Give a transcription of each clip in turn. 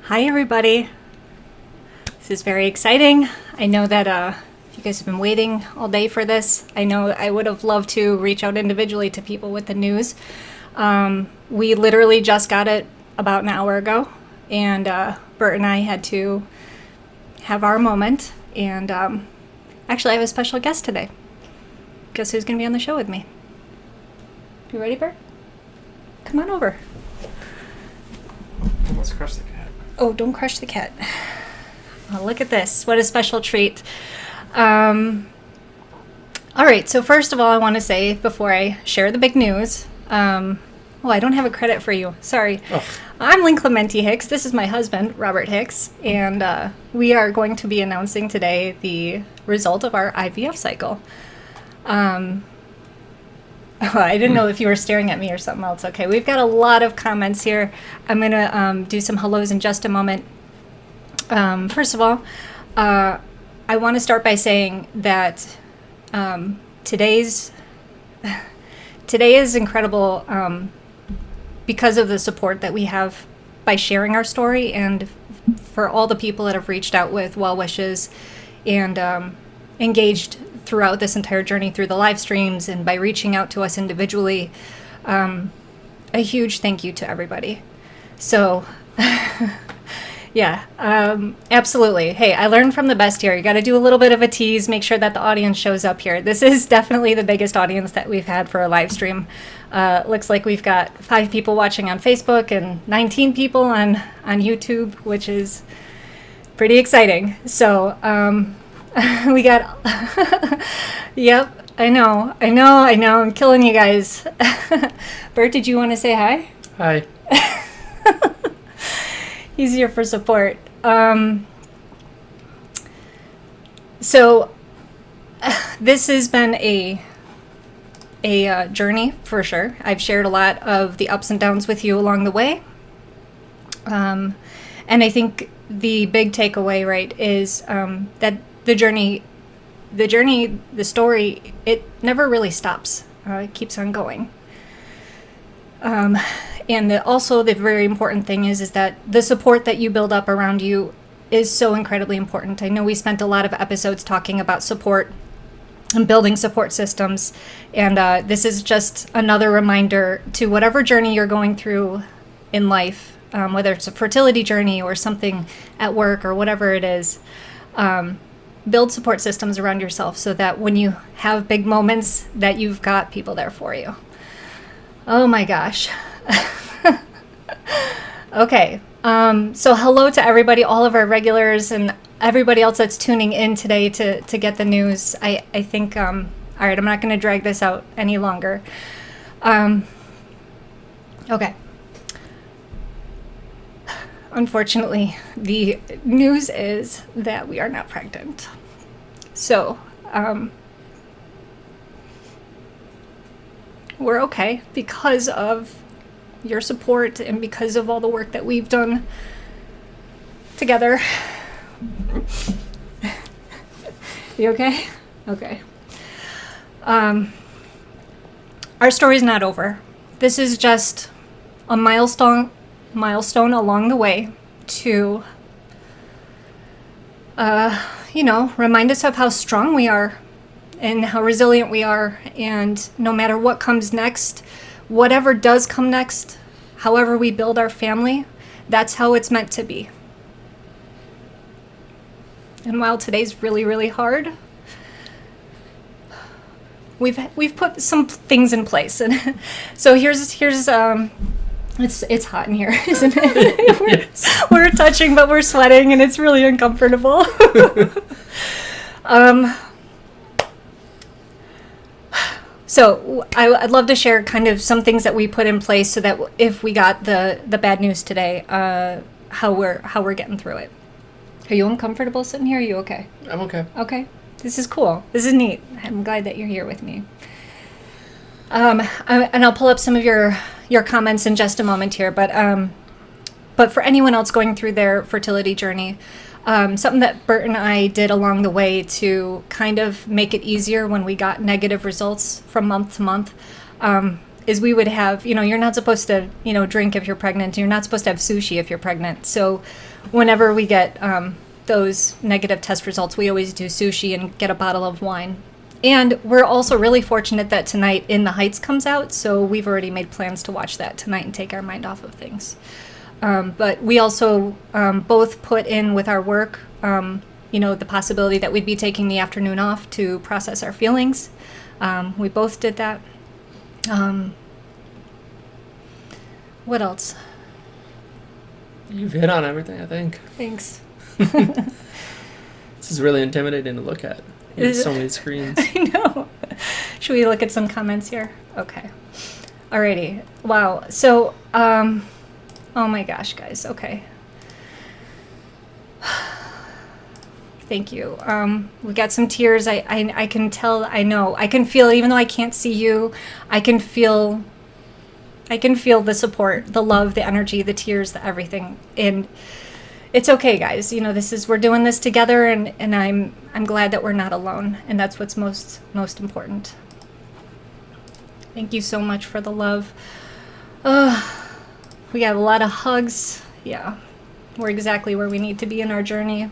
Hi everybody. This is very exciting. I know that you guys have been waiting all day for this. I know I would have loved to reach out individually to people with the news. We literally just got it about an hour ago, and Bert and I had to have our moment. And actually I have a special guest today. Guess who's going to be on the show with me? You ready, Bert? Come on over. Let's crush the cat. Oh, don't crush the cat. Oh, look at this. What a special treat. All right, so first of all, I want to say, before I share the big news, I don't have a credit for you. Sorry. Oh. I'm Lynn Clementi Hicks. This is my husband, Robert Hicks, and we are going to be announcing today the result of our IVF cycle. I didn't know if you were staring at me or something else. Okay, we've got a lot of comments here. I'm going to do some hellos in just a moment. First of all, I want to start by saying that today is incredible because of the support that we have by sharing our story, and for all the people that have reached out with well wishes and engaged throughout this entire journey through the live streams and by reaching out to us individually. A huge thank you to everybody. So yeah, absolutely. Hey, I learned from the best here. You got to do a little bit of a tease, make sure that the audience shows up here. This is definitely the biggest audience that we've had for a live stream. Looks like we've got 5 people watching on Facebook and 19 people on YouTube, which is pretty exciting. So we got, yep, I know, I'm killing you guys. Bert, did you want to say hi? Hi. He's here for support. So this has been a journey for sure. I've shared a lot of the ups and downs with you along the way. And I think the big takeaway, right, is that the journey, the story, it never really stops. It keeps on going. And also the very important thing is that the support that you build up around you is so incredibly important. I know we spent a lot of episodes talking about support and building support systems. And this is just another reminder to whatever journey you're going through in life, whether it's a fertility journey or something at work or whatever it is. Build support systems around yourself so that when you have big moments that you've got people there for you. Oh my gosh. Okay. So hello to everybody, all of our regulars and everybody else that's tuning in today to get the news. I think, all right, I'm not going to drag this out any longer. Okay. Unfortunately, the news is that we are not pregnant. So, we're okay because of your support and because of all the work that we've done together. You okay? Okay. Our story's not over. This is just a milestone along the way to remind us of how strong we are and how resilient we are, and no matter what comes next, whatever does come next, however we build our family, that's how it's meant to be. And while today's really, really hard, we've put some things in place. And so here's it's hot in here, isn't it? We're touching, but we're sweating, and it's really uncomfortable. So I'd love to share kind of some things that we put in place so that if we got the bad news today, how we're getting through it. Are you uncomfortable sitting here? Are you okay? I'm okay. Okay. This is cool. This is neat. I'm glad that you're here with me. And I'll pull up some of your comments in just a moment here, but for anyone else going through their fertility journey, something that Bert and I did along the way to kind of make it easier when we got negative results from month to month, is we would have, you're not supposed to, drink if you're pregnant. You're not supposed to have sushi if you're pregnant. So whenever we get those negative test results, we always do sushi and get a bottle of wine. And we're also really fortunate that tonight In the Heights comes out. So we've already made plans to watch that tonight and take our mind off of things. But we also both put in with our work, the possibility that we'd be taking the afternoon off to process our feelings. We both did that. What else? You've hit on everything, I think. Thanks. This is really intimidating to look at. There's so many screens. I know. Should we look at some comments here? Okay. Alrighty. Wow. So, oh my gosh, guys. Okay. Thank you. We got some tears. I can tell. I know. I can feel, even though I can't see you, I can feel the support, the love, the energy, the tears, the everything. And it's okay, guys. We're doing this together, and I'm glad that we're not alone. And that's what's most important. Thank you so much for the love. We got a lot of hugs. Yeah. We're exactly where we need to be in our journey.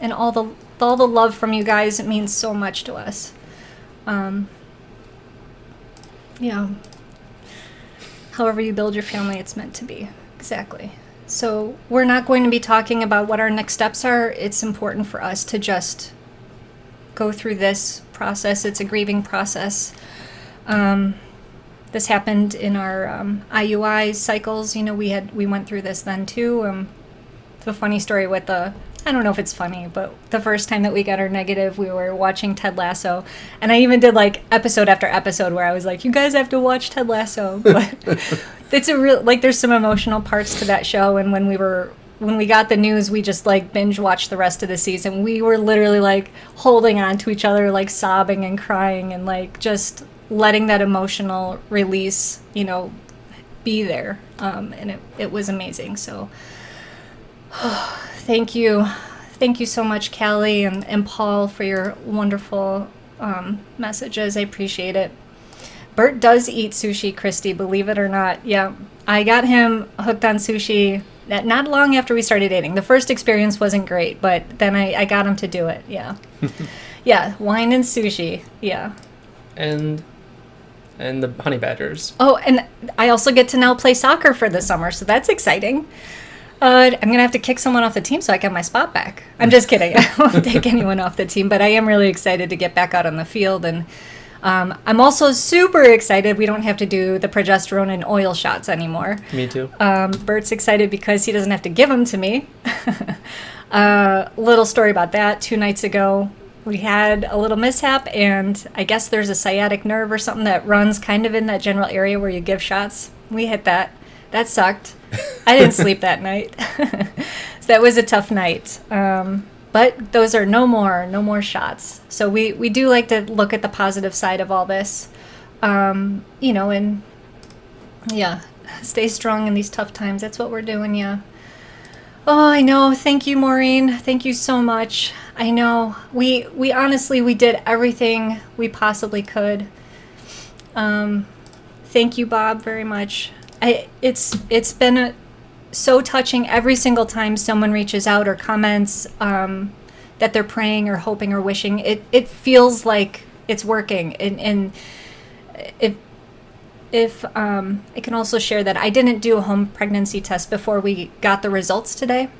And all the love from you guys, it means so much to us. Yeah. However you build your family, it's meant to be. Exactly. So we're not going to be talking about what our next steps are. It's important for us to just go through this process. It's a grieving process. This happened in our IUI cycles. We went through this then too. It's a funny story with I don't know if it's funny, but the first time that we got our negative, we were watching Ted Lasso. And I even did episode after episode where I was like, you guys have to watch Ted Lasso. But it's there's some emotional parts to that show. And when we got the news, we just binge watched the rest of the season. We were literally holding on to each other, sobbing and crying and just letting that emotional release, be there. And it was amazing. So thank you so much, Callie and Paul, for your wonderful messages. I appreciate it. Bert does eat sushi, Christy, believe it or not. Yeah, I got him hooked on sushi not long after we started dating. The first experience wasn't great, but then I got him to do it. Yeah. Yeah, wine and sushi. Yeah. And the honey badgers. Oh, and I also get to now play soccer for the summer, so that's exciting. I'm going to have to kick someone off the team so I get my spot back. I'm just kidding. I won't take anyone off the team, but I am really excited to get back out on the field. And I'm also super excited we don't have to do the progesterone and oil shots anymore. Me too. Bert's excited because he doesn't have to give them to me. Little story about that. 2 nights ago, we had a little mishap, and I guess there's a sciatic nerve or something that runs kind of in that general area where you give shots. We hit that. That sucked. I didn't sleep that night. So that was a tough night. But those are no more shots. So we do like to look at the positive side of all this. And yeah, stay strong in these tough times. That's what we're doing, yeah. Oh, I know. Thank you, Maureen. Thank you so much. I know. We honestly, we did everything we possibly could. Thank you, Bob, very much. It's been so touching every single time someone reaches out or comments that they're praying or hoping or wishing. It feels like it's working. And if I can also share that I didn't do a home pregnancy test before we got the results today.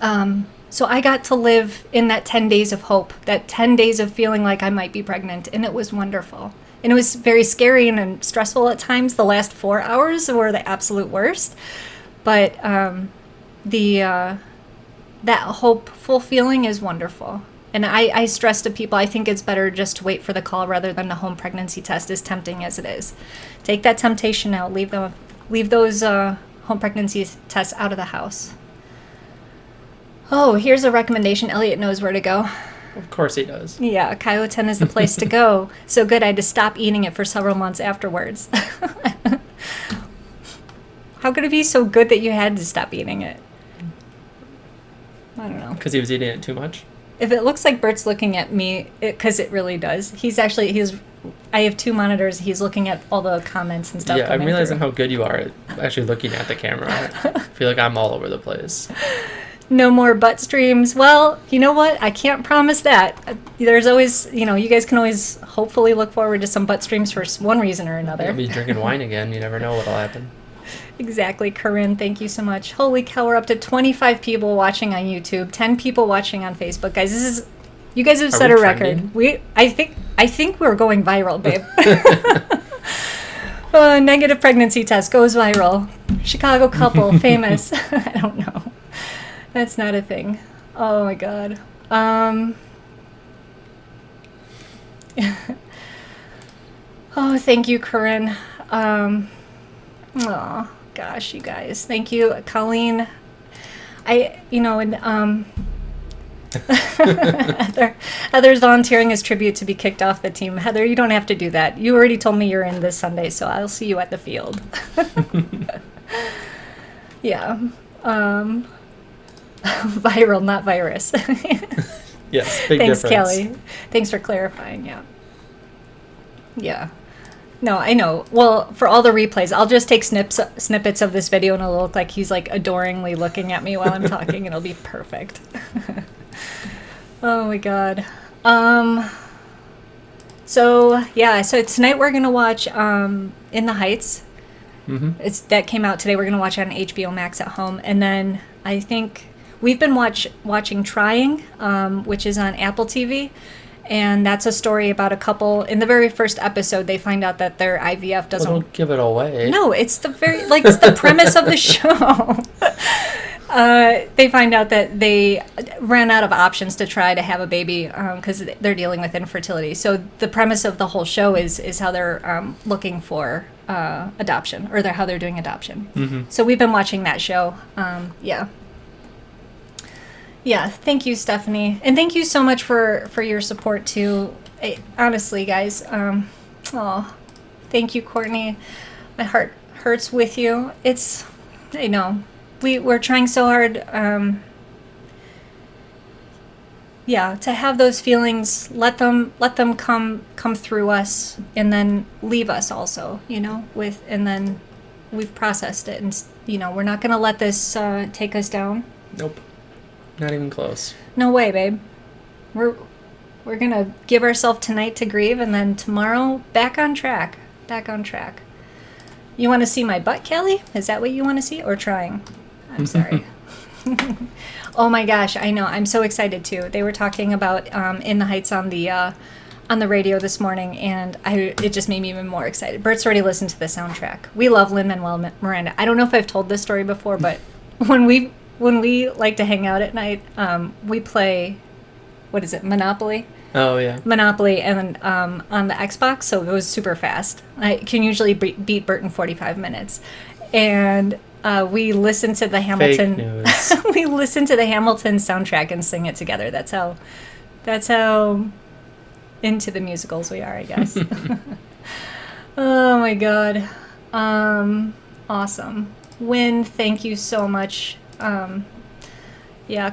So I got to live in that 10 days of hope, that 10 days of feeling like I might be pregnant, and it was wonderful. And it was very scary and stressful at times. The last 4 hours were the absolute worst. But that hopeful feeling is wonderful. And I stress to people, I think it's better just to wait for the call rather than the home pregnancy test, as tempting as it is. Take that temptation out. Leave those home pregnancy tests out of the house. Oh, here's a recommendation. Elliot knows where to go. Of course he does. Yeah, Kyoten is the place to go. So good I had to stop eating it for several months afterwards. How could it be so good that you had to stop eating it? I don't know. Because he was eating it too much? if it looks like Bert's looking at me, because it really does. I have two monitors. He's looking at all the comments and stuff. Yeah, I'm realizing how good you are at actually looking at the camera. I feel like I'm all over the place. No more butt streams. Well, you know what? I can't promise that. There's always, you guys can always hopefully look forward to some butt streams for one reason or another. I'll be drinking wine again. You never know what'll happen. Exactly, Corinne. Thank you so much. Holy cow, we're up to 25 people watching on YouTube, 10 people watching on Facebook. Guys, you guys have set a record. I think we're going viral, babe. Negative pregnancy test goes viral. Chicago couple, famous. I don't know. That's not a thing. Oh my god. Oh, thank you, Corinne. Oh gosh, you guys. Thank you, Colleen. Heather's volunteering as tribute to be kicked off the team. Heather, you don't have to do that. You already told me you're in this Sunday, so I'll see you at the field. Yeah. Viral, not virus. Yes, big Thanks, difference. Kelly. Thanks for clarifying, yeah. Yeah. No, I know. Well, for all the replays, I'll just take snippets of this video and it'll look like he's like adoringly looking at me while I'm talking. It'll be perfect. Oh my god. So tonight we're gonna watch In the Heights. Mm-hmm. That came out today. We're gonna watch it on HBO Max at home, and then I think we've been watching Trying, which is on Apple TV. And that's a story about a couple. In the very first episode, they find out that their IVF doesn't. Well, don't give it away. No, it's it's the premise of the show. They find out that they ran out of options to try to have a baby because they're dealing with infertility. So the premise of the whole show is how they're looking for adoption, or how they're doing adoption. Mm-hmm. So we've been watching that show. Yeah. Yeah, thank you, Stephanie. And thank you so much for your support, too. Honestly, guys. Thank you, Courtney. My heart hurts with you. I know. We're trying so hard, to have those feelings, let them come through us, and then leave us also, and then we've processed it, and, we're not going to let this take us down. Nope. Not even close. No way, babe. We're gonna give ourselves tonight to grieve, and then tomorrow back on track. You want to see my butt, Kelly? Is that what you want to see, or Trying? I'm sorry. Oh my gosh, I know. I'm so excited too. They were talking about In the Heights on the radio this morning, and it just made me even more excited. Bert's already listened to the soundtrack. We love Lin-Manuel Miranda. I don't know if I've told this story before, but when we like to hang out at night, we play, what is it, Monopoly? Oh, yeah. Monopoly, and on the Xbox, so it goes super fast. I can usually beat Bert in 45 minutes. And we listen to the Hamilton... Fake news. We listen to the Hamilton soundtrack and sing it together. That's how into the musicals we are, I guess. Oh, my God. Awesome. Wynn, thank you so much.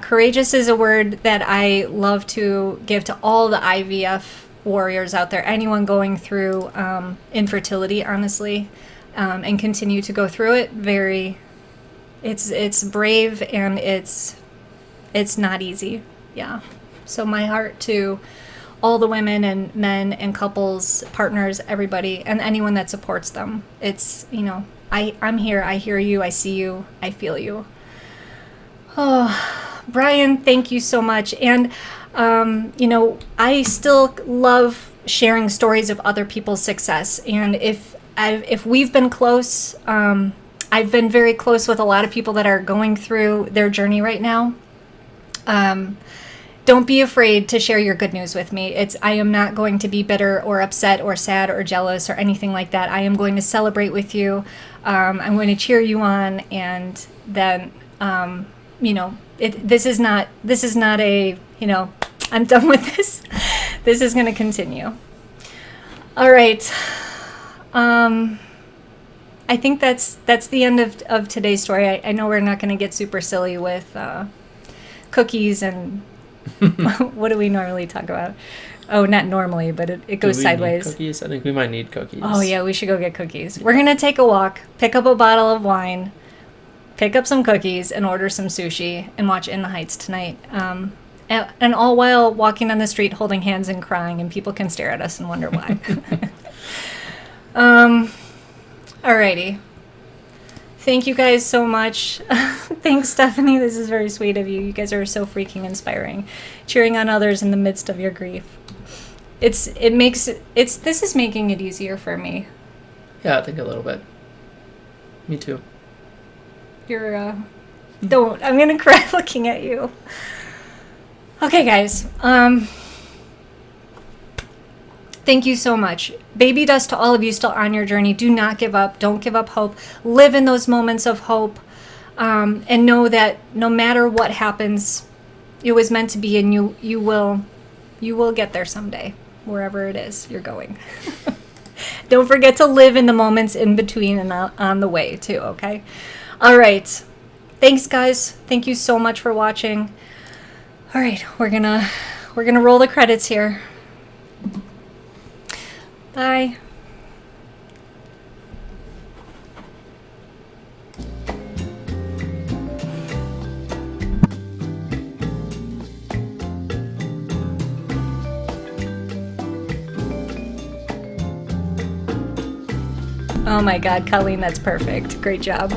Courageous is a word that I love to give to all the IVF warriors out there, anyone going through infertility, honestly, and continue to go through it. It's brave, and it's not easy. Yeah. So my heart to all the women and men and couples, partners, everybody, and anyone that supports them. It's, I'm here, I hear you, I see you, I feel you. Oh, Brian, thank you so much. And, I still love sharing stories of other people's success. And if we've been close, I've been very close with a lot of people that are going through their journey right now. Don't be afraid to share your good news with me. I am not going to be bitter or upset or sad or jealous or anything like that. I am going to celebrate with you. I'm going to cheer you on, and then, this is not a, I'm done with this. This is going to continue. All right. I think that's the end of today's story. I know we're not going to get super silly with cookies and What do we normally talk about? Oh, not normally, but it goes Do we sideways. need cookies? I think we might need cookies. Oh, yeah, we should go get cookies. We're going to take a walk, pick up a bottle of wine, pick up some cookies, and order some sushi and watch In the Heights tonight. And all while walking on the street holding hands and crying, and people can stare at us and wonder why. Alrighty. Thank you guys so much. Thanks, Stephanie. This is very sweet of you. You guys are so freaking inspiring. Cheering on others in the midst of your grief. This is making it easier for me. Yeah, I think a little bit. Me too. I'm gonna cry looking at you. Okay, guys. Thank you so much. Baby dust to all of you still on your journey. Do not give up. Don't give up hope. Live in those moments of hope. And know that no matter what happens, it was meant to be, and you will get there someday, wherever it is you're going. Don't forget to live in the moments in between and on the way too, okay? All right. Thanks, guys. Thank you so much for watching. All right, we're gonna roll the credits here. Bye. Oh my God, Colleen, that's perfect. Great job.